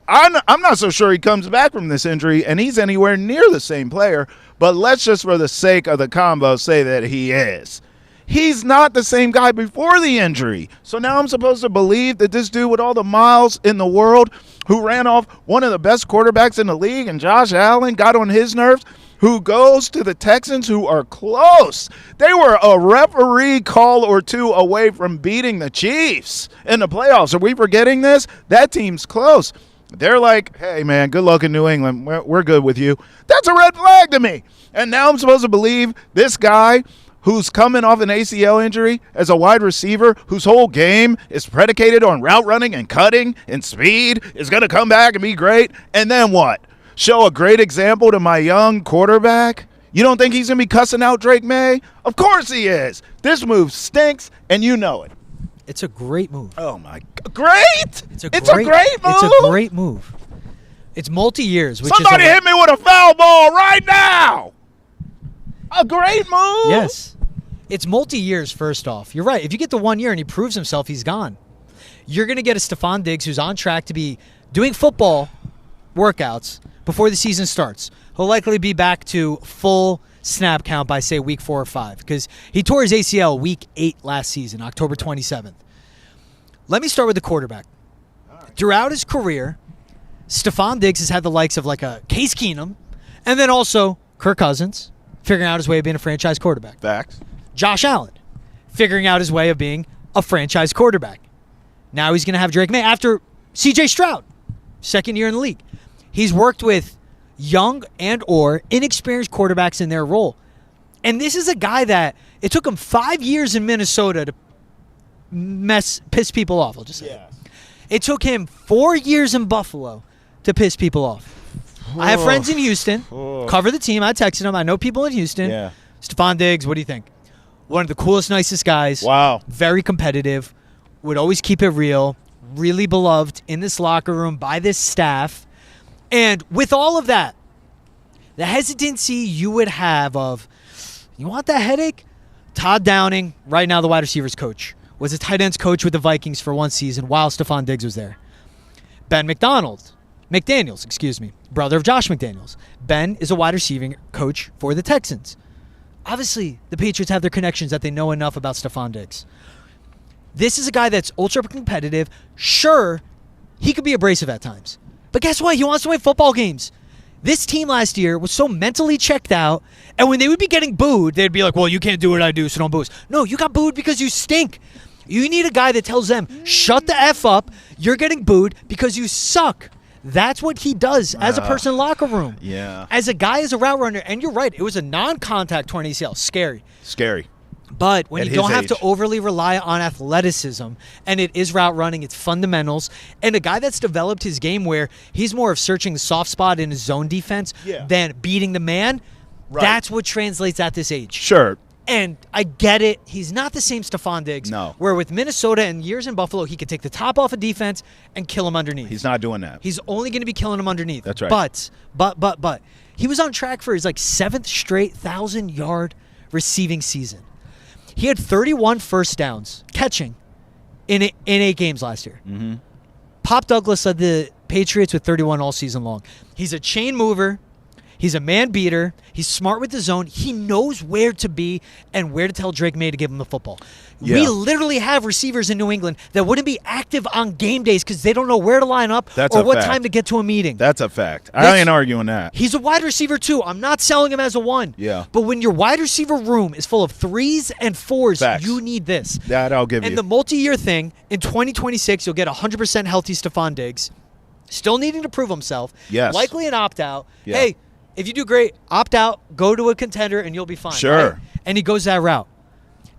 I'm not so sure he comes back from this injury and he's anywhere near the same player, but let's just for the sake of the combo say that he is. He's not the same guy before the injury. So now I'm supposed to believe that this dude with all the miles in the world who ran off one of the best quarterbacks in the league and Josh Allen got on his nerves, who goes to the Texans who are close. They were a referee call or two away from beating the Chiefs in the playoffs. Are we forgetting this? That team's close. They're like, hey, man, good luck in New England. We're good with you. That's a red flag to me. And now I'm supposed to believe this guy who's coming off an ACL injury as a wide receiver whose whole game is predicated on route running and cutting and speed is going to come back and be great. And then what? Show a great example to my young quarterback? You don't think he's going to be cussing out Drake May? Of course he is. This move stinks, and you know it. It's a great move. Oh, my God. Great? It's a great move? It's a great move. It's multi-years. Somebody hit me with a foul ball right now. A great move. Yes. It's multi-years, first off. You're right. If you get the 1 year and he proves himself, he's gone. You're going to get a Stefon Diggs who's on track to be doing football workouts before the season starts. He'll likely be back to full snap count by, say, week 4 or 5 because he tore his ACL week 8 last season, October 27th. Let me start with the quarterback. Throughout his career, Stefon Diggs has had the likes of like a Case Keenum and then also Kirk Cousins figuring out his way of being a franchise quarterback. Facts. Josh Allen figuring out his way of being a franchise quarterback. Now he's going to have Drake May after C.J. Stroud, second year in the league. He's worked with young and or inexperienced quarterbacks in their role. And this is a guy that it took him 5 years in Minnesota to piss people off. I'll just say Yes. it took him 4 years in Buffalo to piss people off. I have friends in Houston. Cover the team. I texted him. I know people in Houston. Yeah. Stefon Diggs, what do you think? One of the coolest, nicest guys. Wow. Very competitive. Would always keep it real. Really beloved in this locker room by this staff. And with all of that, the hesitancy you would have of, you want that headache? Todd Downing, right now the wide receivers coach, was a tight ends coach with the Vikings for one season while Stefon Diggs was there. Ben McDaniels, brother of Josh McDaniels. Ben is a wide receiving coach for the Texans. Obviously, the Patriots have their connections that they know enough about Stefon Diggs. This is a guy that's ultra competitive. Sure, he could be abrasive at times. But guess what? He wants to win football games. This team last year was so mentally checked out, and when they would be getting booed, they'd be like, well, you can't do what I do, so don't boo us. No, you got booed because you stink. You need a guy that tells them, shut the F up, you're getting booed because you suck. That's what he does as a person in the locker room. Yeah. As a guy, as a route runner, and you're right, it was a non-contact torn ACL. Scary. But when At you don't his have to age. overly rely on athleticism, and it is route running, it's fundamentals, and a guy that's developed his game where he's more of searching the soft spot in his zone defense than beating the man, that's what translates at this age. Sure. And I get it. He's not the same Stefon Diggs. No. Where with Minnesota and years in Buffalo, he could take the top off of defense and kill him underneath. He's not doing that. He's only going to be killing him underneath. That's right. But he was on track for his 7th straight 1,000-yard receiving season. He had 31 first downs catching in 8 games last year. Mm-hmm. Pop Douglas led the Patriots with 31 all season long. He's a chain mover. He's a man beater. He's smart with the zone. He knows where to be and where to tell Drake May to give him the football. Yeah. We literally have receivers in New England that wouldn't be active on game days because they don't know where to line up or what time to get to a meeting. That's a fact. I ain't arguing that. He's a wide receiver too. I'm not selling him as a 1. Yeah. But when your wide receiver room is full of 3s and 4s, Facts. you need this. That I'll give you. And the multi-year thing, in 2026, you'll get 100% healthy Stefon Diggs, still needing to prove himself. Yes. Likely an opt-out. Yeah. Hey, if you do great, opt out, go to a contender, and you'll be fine. Sure. Right? And he goes that route.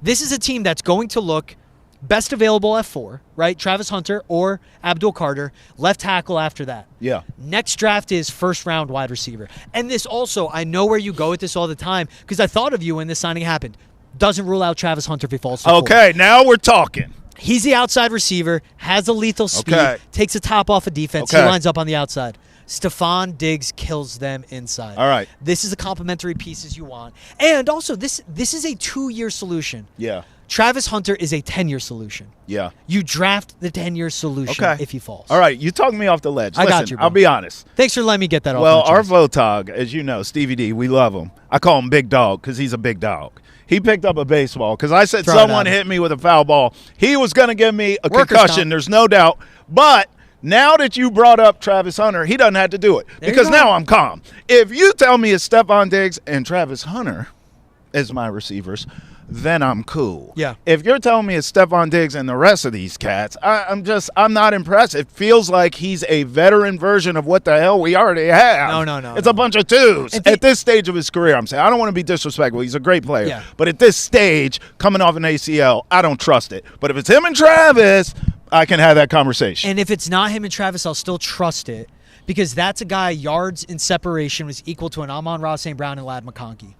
This is a team that's going to look best available at 4, right? Travis Hunter or Abdul Carter, left tackle after that. Yeah. Next draft is first-round wide receiver. And this also, I know where you go with this all the time because I thought of you when this signing happened. Doesn't rule out Travis Hunter if he falls to 4. Okay, now we're talking. He's the outside receiver, has a lethal speed, Okay. takes a top off of defense. Okay. He lines up on the outside. Stefon Diggs kills them inside. All right. This is the complementary pieces you want. And also, this is a 2-year solution. Yeah. Travis Hunter is a 10-year solution. Yeah. You draft the 10-year solution if he falls. All right, you talked me off the ledge. I got Listen, you, bro. I'll be honest. Thanks for letting me get that off Well, my our chest. Votog, as you know, Stevie D, we love him. I call him Big Dog because he's a big dog. He picked up a baseball because I said Throw it someone at him. hit me with a foul ball. He was going to give me a Workers' concussion. comp. There's no doubt. But now that you brought up Travis Hunter, he doesn't have to do it There you because go. now I'm calm. If you tell me it's Stefon Diggs and Travis Hunter as my receivers, then I'm cool. Yeah. If you're telling me it's Stefon Diggs and the rest of these cats, I'm not impressed. It feels like he's a veteran version of what the hell we already have. No. It's a bunch of twos. And At this stage of his career, I'm saying, I don't want to be disrespectful. He's a great player. Yeah. But at this stage, coming off an ACL, I don't trust it. But if it's him and Travis, I can have that conversation. And if it's not him and Travis, I'll still trust it because that's a guy yards in separation was equal to an Amon-Ra St. Brown and Ladd McConkey.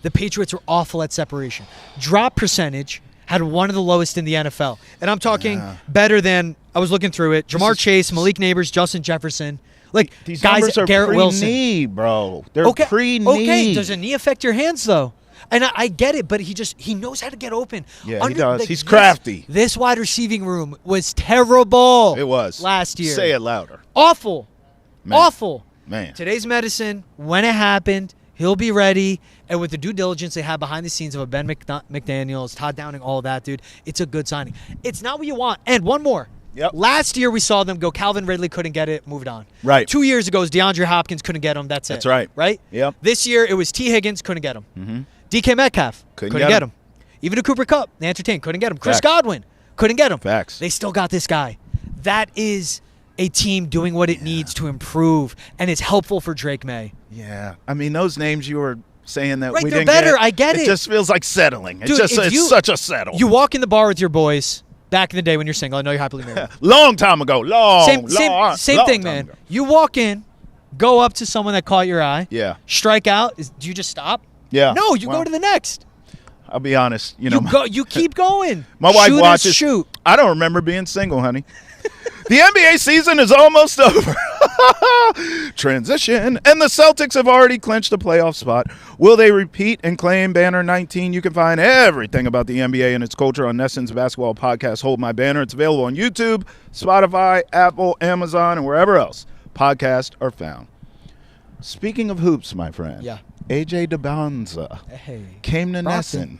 The Patriots were awful at separation. Drop percentage had one of the lowest in the NFL. And I'm talking better than, I was looking through it, Jamar Chase, Malik Neighbors, Justin Jefferson. Like, These guys, numbers are Garrett Wilson. pre-knee, bro. They're pre-knee. Okay, does a knee affect your hands, though? And I get it, but he knows how to get open. Yeah, he does. He's crafty. This wide receiving room was terrible. It was. Last year. Say it louder. Awful. Man. Awful. Man. Today's medicine, when it happened, he'll be ready. And with the due diligence they have behind the scenes of a Ben McDaniels, Todd Downing, all of that, dude, it's a good signing. It's not what you want. And one more. Yep. Last year we saw them go, Calvin Ridley couldn't get it, moved on. Right. 2 years ago, it was DeAndre Hopkins couldn't get him, that's it. That's right. Right? Yep. This year it was T. Higgins, couldn't get him. Mm-hmm. DK Metcalf, Couldn't couldn't get get him. him. Even a Cooper Kupp, they entertained, couldn't get him. Chris Facts. Godwin, couldn't get him. Facts. They still got this guy. That is a team doing what it needs to improve, and it's helpful for Drake May. Yeah. I mean, those names you were saying that Right, we they're didn't better. get. I get it. It just feels like settling. Dude, It's such a settle. You walk in the bar with your boys back in the day when you're single. I know you're happily married. Long time ago. Same long thing, time man. ago. You walk in, go up to someone that caught your eye. Yeah. Strike out. Do you just stop? Yeah. No, you Well, go to the next. I'll be honest. You keep going. My wife Shooters watches. shoot. I don't remember being single, honey. The NBA season is almost over. Transition. And the Celtics have already clinched a playoff spot. Will they repeat and claim Banner 19? You can find everything about the NBA and its culture on NESN's basketball podcast, Hold My Banner. It's available on YouTube, Spotify, Apple, Amazon, and wherever else podcasts are found. Speaking of hoops, my friend. Yeah. AJ Dybantsa Hey. came to Brockton. NESN.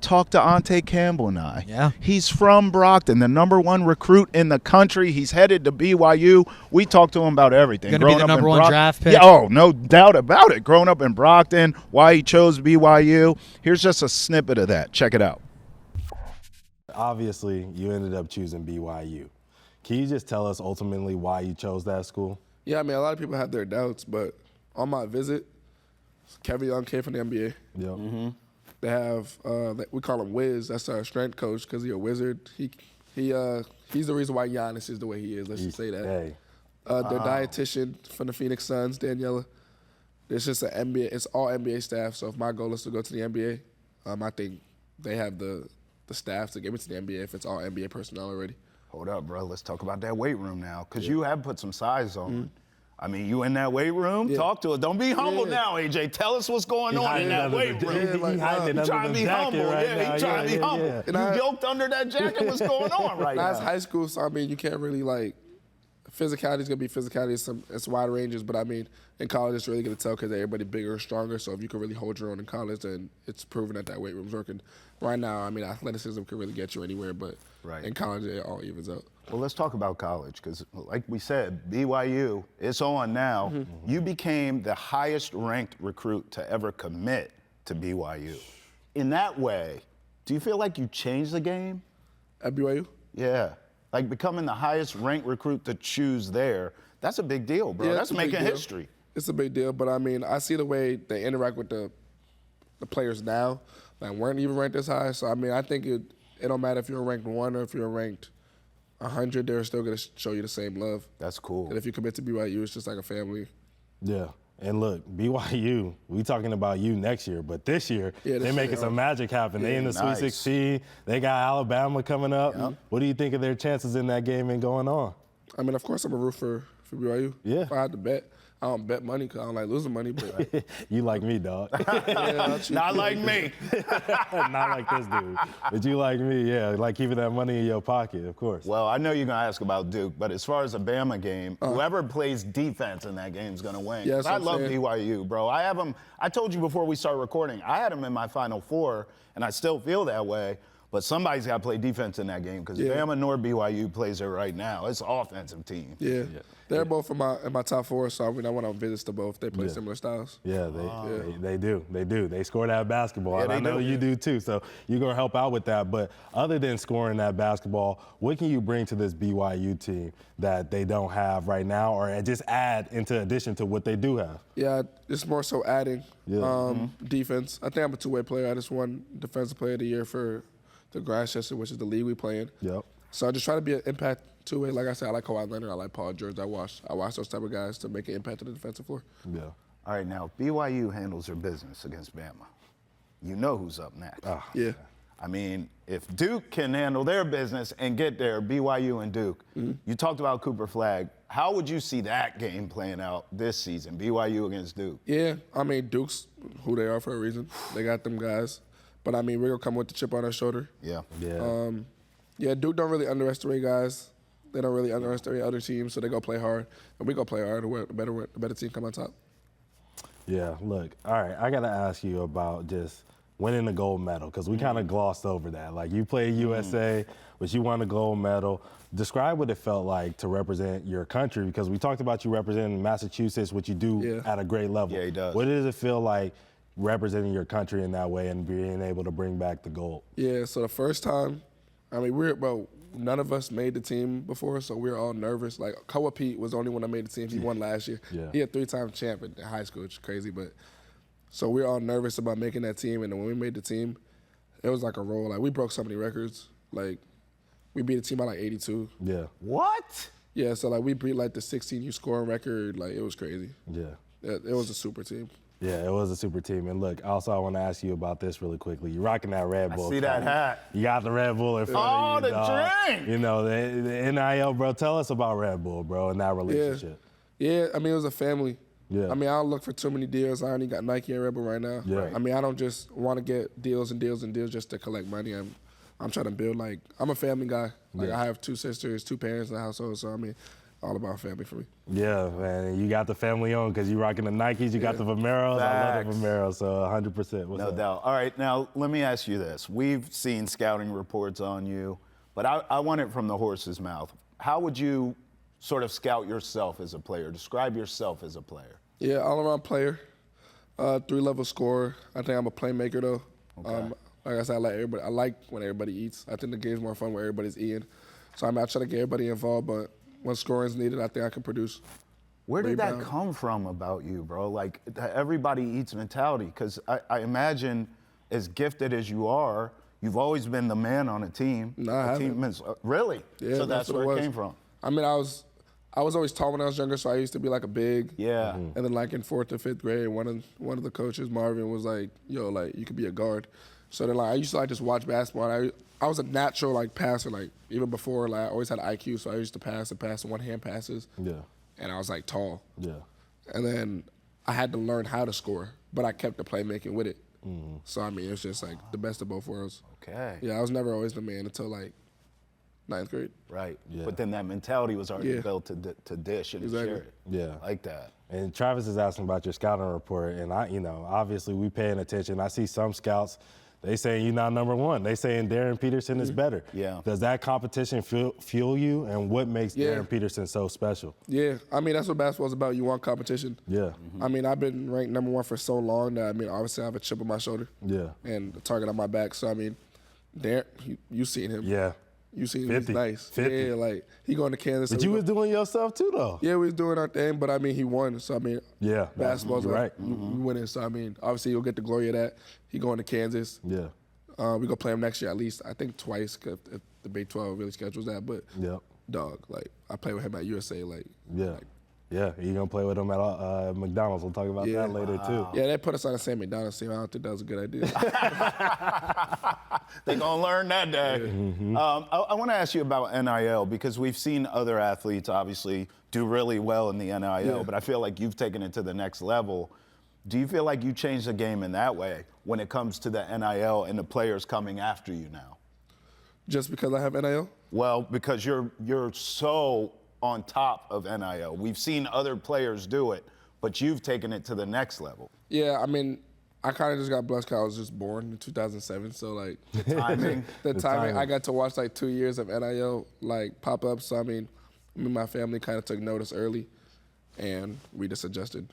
Talked to Ante Campbell and I. Yeah. He's from Brockton, the #1 recruit in the country. He's headed to BYU. We talked to him about everything. Gonna be the Growing up in #1 draft pick. Yeah, oh, no doubt about it. Growing up in Brockton, why he chose BYU. Here's just a snippet of that. Check it out. Obviously, you ended up choosing BYU. Can you just tell us ultimately why you chose that school? Yeah, I mean, a lot of people have their doubts, but on my visit, Kevin Young came from the NBA. Yep. Mm-hmm. They have, we call him Wiz. That's our strength coach because he's a wizard. He's the reason why Giannis is the way he is. Let's just say that. Hey. Their dietitian from the Phoenix Suns, Daniela. It's just an NBA. It's all NBA staff. So if my goal is to go to the NBA, I think they have the staff to get me to the NBA if it's all NBA personnel already. Hold up, bro. Let's talk about that weight room now because you have put some size on. I mean, you in that weight room? Yeah. Talk to us. Don't be humble now, AJ. Tell us what's going on in that weight room. He hiding You trying to be humble. Right He trying to be humble. Yeah. You yoked under that jacket. What's going on right That's now? high school, so I mean, you can't really physicality is gonna be physicality. It's wide ranges, but I mean, in college, it's really gonna tell because everybody bigger and stronger. So if you can really hold your own in college, then it's proven that weight room's working. Right now, I mean, athleticism can really get you anywhere, but in college, it all evens out. Well, let's talk about college because, like we said, BYU, it's on now. You became the highest-ranked recruit to ever commit to BYU. In that way, do you feel like you changed the game? At BYU? Yeah. Like becoming the highest-ranked recruit to choose there, that's a big deal, bro. Yeah, That's it's a big making deal. history. It's a big deal, but I mean, I see the way they interact with the players now that weren't even ranked this high. So I mean, I think it don't matter if you're ranked 1 or if you're ranked 100, they're still gonna show you the same love. That's cool. And if you commit to BYU, it's just like a family. Yeah. And look, BYU, we talking about you next year, but this year, Yeah, they're making some magic happen. They in the nice. Sweet 16. They got Alabama coming up. What do you think of their chances in that game and going on? I mean, of course, I'm a root for BYU. Yeah. If I had to bet, I don't bet money because I don't like losing money. But You like me, dog. Not like me. Not like this dude. But you like me, yeah. Like keeping that money in your pocket, of course. Well, I know you're going to ask about Duke, but as far as a Bama game, whoever plays defense in that game is going to win. Yeah, 'Cause that's I what I'm love saying. BYU, bro. I have them. I told you before we started recording, I had them in my Final Four, and I still feel that way. But somebody's got to play defense in that game because Bama nor BYU plays it right now. It's an offensive team. yeah, they're both in my top 4. So I mean, I went on visits to both. They play similar styles. Yeah, they do. They do. They score that basketball. Yeah, and I they know do. you do too. So you're going to help out with that. But other than scoring that basketball, what can you bring to this BYU team that they don't have right now or just add into addition to what they do have? Yeah, it's more so adding defense. I think I'm a two-way player. I just won Defensive Player of the Year for the Grantchester, which is the league we play in. Yep. So I just try to be an impact two-way. Like I said, I like Kawhi Leonard. I like Paul George. I watch those type of guys to make an impact on the defensive floor. Yeah. All right, now, BYU handles their business against Bama. You know who's up next. Yeah. I mean, if Duke can handle their business and get there, BYU and Duke, you talked about Cooper Flagg. How would you see that game playing out this season, BYU against Duke? Yeah, I mean, Duke's who they are for a reason. They got them guys. But, I mean, we're going to come with the chip on our shoulder. Yeah. Yeah, Duke don't really underestimate guys. They don't really underestimate other teams, so they go play hard. And we go play hard. The better team come on top. Yeah, look, all right, I got to ask you about just winning the gold medal because we kind of glossed over that. Like, you played USA, but you won the gold medal. Describe what it felt like to represent your country because we talked about you representing Massachusetts, which you do at a great level. Yeah, he does. What does it feel like representing your country in that way and being able to bring back the gold? Yeah, so the first time, I mean, none of us made the team before, so we were all nervous. Like, Koa Pete was the only one that made the team. He won last year. Yeah. He a 3-time champ in high school, which is crazy. But So we were all nervous about making that team, and then when we made the team, it was like a roll. Like we broke so many records. Like we beat a team by like 82. Yeah. What? Yeah, so like we beat like the 16U scoring record. Like it was crazy. Yeah. It was a super team. Yeah, it was a super team. And look, also I want to ask you about this really quickly. You're rocking that Red Bull. See that hat? You got the Red Bull in front of you, the dog. drink! You know, the NIL, bro. Tell us about Red Bull, bro, and that relationship. Yeah, I mean, it was a family. Yeah. I mean, I don't look for too many deals. I only got Nike and Red Bull right now. Yeah. I mean, I don't just want to get deals and deals and deals just to collect money. I'm trying to build, like, I'm a family guy. Like, I have 2 sisters, 2 parents in the household, so, I mean, all about family for me. Yeah, man. You got the family on because you rocking the Nikes, you got the Vomeros. I love the Vomeros, so 100%. What's No up? doubt. All right, now let me ask you this. We've seen scouting reports on you, but I want it from the horse's mouth. How would you sort of scout yourself as a player? Describe yourself as a player. Yeah, all-around player, 3-level scorer. I think I'm a playmaker, though. Okay. Like I said, I like when everybody eats. I think the game's more fun when everybody's eating. So I mean, I try to get everybody involved, but when scoring is needed, I think I can produce. Where did that Rebound. come from about you, bro? Like, the everybody eats mentality? Because I imagine, as gifted as you are, you've always been the man on a team. No, I haven't. Really? Yeah, So that's what where it was. came from. I mean, I was always tall when I was younger, so I used to be like a big. Yeah. Mm-hmm. And then like in 4th or 5th grade, one of the coaches, Marvin, was like, "Yo, like you could be a guard." So then like I used to like just watch basketball. And I was a natural like passer, like even before like I always had IQ, so I used to pass one-hand passes. Yeah. And I was like tall. Yeah. And then I had to learn how to score, but I kept the playmaking with it. So I mean, it was just like the best of both worlds. Okay. Yeah, I was never always the man until like 9th grade. Right. Yeah. But then that mentality was already Yeah. built to dish and Exactly. share it. Yeah. I like that. And Travis is asking about your scouting report, and obviously we paying attention. I see some scouts, they saying you're not number 1. They saying Darren Peterson is better. Yeah. Does that competition fuel you, and what makes Yeah. Darren Peterson so special? Yeah, I mean that's what basketball's about. You want competition. Yeah. I mean I've been ranked number 1 for so long that I mean obviously I have a chip on my shoulder Yeah. and a target on my back. So I mean, Darren, you seen him? Yeah. You seen him? 50, He's nice. 50. Yeah, like he going to Kansas. But so you we was doing yourself too, though. yeah, we was doing our thing, but I mean he won. So I mean, Yeah. basketball's You're right. you winning. So I mean, obviously you'll get the glory of that. He going to Kansas. Yeah. We gonna play him next year at least. I think twice if the Big 12 really schedules that. But Yep. dog, like I play with him at USA. Like Yeah. Yeah. You gonna play with him at McDonald's? We'll talk about Yeah. that later too. yeah, they put us on the same McDonald's team. I don't think that was a good idea. They're going to learn that day. I want to ask you about NIL because we've seen other athletes obviously do really well in the NIL, but I feel like you've taken it to the next level. Do you feel like you changed the game in that way when it comes to the NIL and the players coming after you now? Just because I have NIL? Well, because you're so on top of NIL. We've seen other players do it, but you've taken it to the next level. Yeah, I mean, I kind of just got blessed because I was just born in 2007. So, like, Timing. the timing, timing. I got to watch, like, 2 years of NIL, like, pop up. So, I mean, me and my family kind of took notice early, and we just adjusted.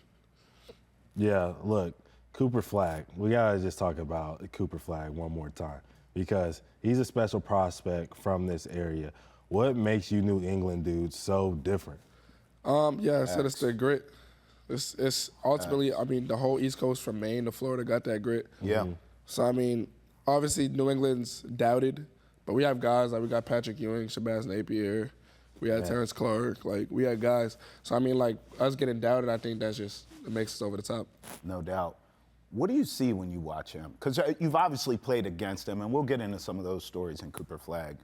Yeah, look, Cooper Flagg. We gotta just talk about Cooper Flagg one more time because he's a special prospect from this area. What makes you New England dudes so different? Yeah, I said it's the grit. It's ultimately, I mean, the whole East Coast from Maine to Florida got that grit. Yeah. So, I mean, obviously New England's doubted, but we have guys, like we got Patrick Ewing, Shabazz Napier, we had Terrence Clark, like we had guys. So, I mean, like us getting doubted, I think that's just, it makes us over the top. No doubt. What do you see when you watch him? Because you've obviously played against him, and we'll get into some of those stories in Cooper Flagg.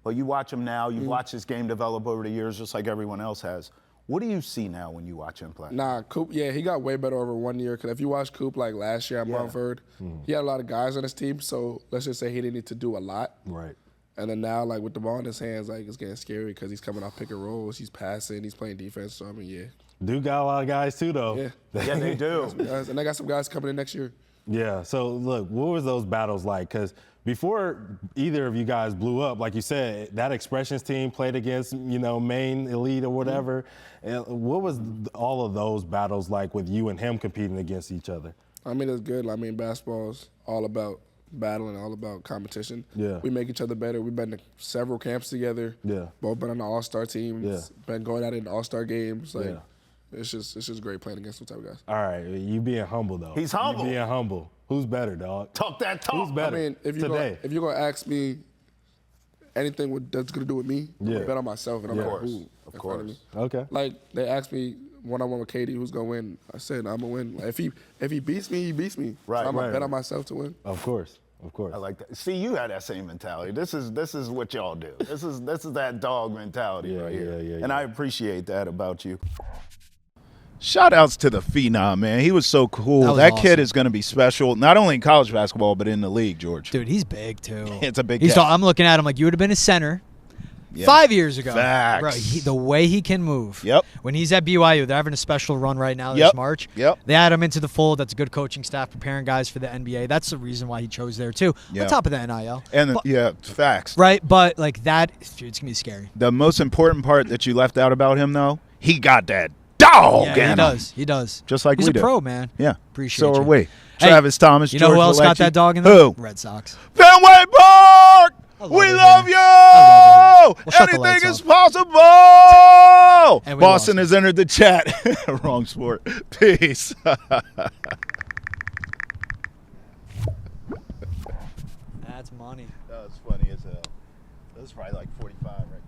But you watch him now, you've watched his game develop over the years just like everyone else has. What do you see now when you watch him play? Nah, Coop, yeah, he got way better over 1 year. Because if you watch Coop like last year at Mumford, he had a lot of guys on his team. So let's just say he didn't need to do a lot. Right. And then now, like with the ball in his hands, like it's getting scary because he's coming off pick and rolls, he's passing, he's playing defense. So I mean, yeah, Dude got a lot of guys too, though. yeah, Yeah, they do. guys, and they got some guys coming in next year. Yeah. So look, what was those battles like? Because before either of you guys blew up, like you said, that Expressions team played against, Maine Elite or whatever. And what was all of those battles like with you and him competing against each other? I mean, it's good. I mean, basketball's all about battling, all about competition. Yeah. We make each other better. We've been to several camps together. Yeah. Both been on the All-Star teams. Yeah. Been going out in All-Star games. Like, Yeah. It's just great playing against those type of guys. All right, you being humble though. He's humble. You being humble. Who's better, dog? Talk that talk. Who's better? I mean, if you're gonna ask me anything that's gonna do with me, I'm gonna bet on myself, and I'm like, who? Of course. Okay. Like they asked me one-on-one with KD, who's gonna win? I said I'm gonna win. Like, if he beats me, he beats me. Right, So I'm gonna right. bet on myself to win. Of course. I like that. See, you have that same mentality. This is what y'all do. This is that dog mentality right here. And I appreciate that about you. Shout outs to the Phenom, man. He was so cool. That That kid awesome. is going to be special, not only in college basketball, but in the league, George. Dude, he's big too. It's a big He's cat. tall. I'm looking at him like you would have been a center Yeah. 5 years ago. Facts. Bro, the way he can move. Yep. When he's at BYU, they're having a special run right now this Yep. March. Yep. They add him into the fold. That's a good coaching staff preparing guys for the NBA. That's the reason why he chose there too. Yeah. On top of the NIL. And, But- facts. Right, but like that, dude, it's going to be scary. The most important part that you left out about him, though, he got that dog in Yeah, he him. does. He does. Just like he's we a do. pro, man. Yeah. Appreciate So you. are we. Hey, Travis Thomas, You know George who else got Alecci. that dog in Who? them? Red Sox. Fenway Park! love We it, love man. you! I love it. Well, shut the lights Anything is off. possible! And we Boston lost has entered the chat. Wrong sport. Peace. That's money. That was funny as hell. That was probably like 45 right